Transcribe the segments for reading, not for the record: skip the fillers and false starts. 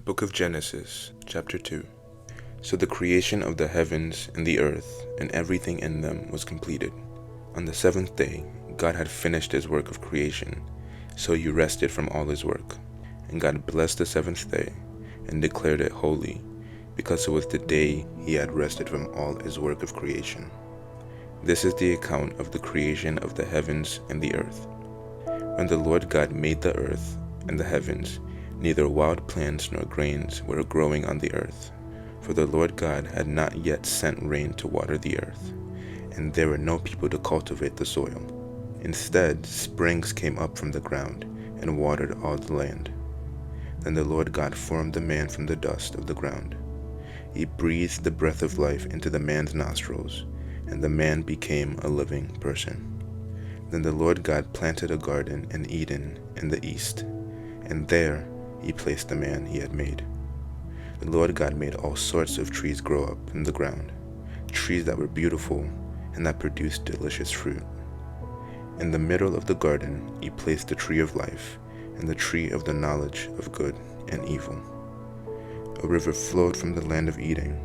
book of Genesis, chapter 2. So the creation of the heavens and the earth and everything in them was completed. On the seventh day, God had finished his work of creation, so he rested from all his work. And God blessed the seventh day and declared it holy, because it was the day he had rested from all his work of creation. This is the account of the creation of the heavens and the earth. When the Lord God made the earth and the heavens, neither wild plants nor grains were growing on the earth, for the Lord God had not yet sent rain to water the earth, and there were no people to cultivate the soil. Instead, springs came up from the ground and watered all the land. Then the Lord God formed the man from the dust of the ground. He breathed the breath of life into the man's nostrils, and the man became a living person. Then the Lord God planted a garden in Eden in the east, and there he placed the man he had made. The Lord God made all sorts of trees grow up from the ground, trees that were beautiful and that produced delicious fruit. In the middle of the garden he placed the tree of life and the tree of the knowledge of good and evil. A river flowed from the land of Eden,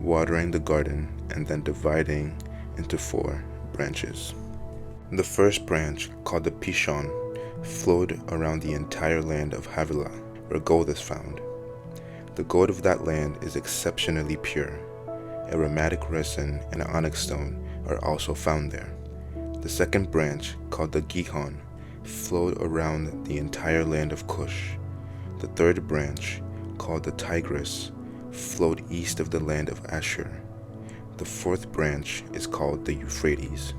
watering the garden and then dividing into 4 branches. The first branch, called the Pishon, flowed around the entire land of Havilah, where gold is found. The gold of that land is exceptionally pure. Aromatic resin and onyx stone are also found there. The second branch, called the Gihon, flowed around the entire land of Cush. The third branch, called the Tigris, flowed east of the land of Ashur. The fourth branch is called the Euphrates.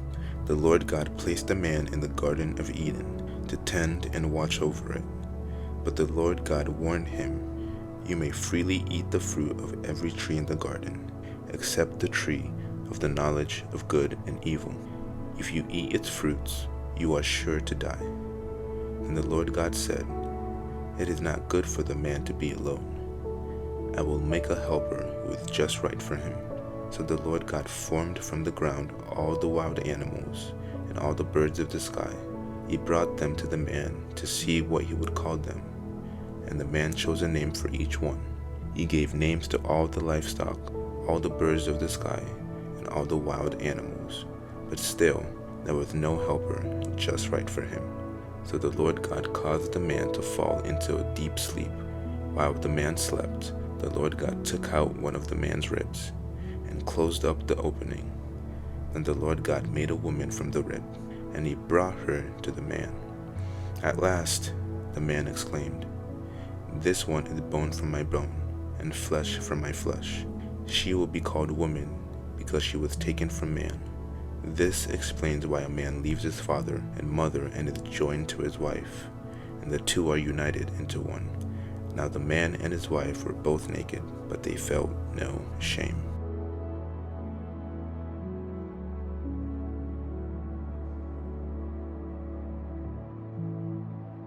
The Lord God placed the man in the Garden of Eden to tend and watch over it. But the Lord God warned him, "You may freely eat the fruit of every tree in the garden, except the tree of the knowledge of good and evil. If you eat its fruits, you are sure to die." And the Lord God said, "It is not good for the man to be alone. I will make a helper who is just right for him." So the Lord God formed from the ground all the wild animals and all the birds of the sky. He brought them to the man to see what he would call them. And the man chose a name for each one. He gave names to all the livestock, all the birds of the sky, and all the wild animals. But still, there was no helper just right for him. So the Lord God caused the man to fall into a deep sleep. While the man slept, the Lord God took out one of the man's ribs and closed up the opening. Then the Lord God made a woman from the rib, and he brought her to the man. At last, the man exclaimed, "This one is bone from my bone, and flesh from my flesh. She will be called woman, because she was taken from man." This explains why a man leaves his father and mother and is joined to his wife, and the two are united into one. Now the man and his wife were both naked, but they felt no shame.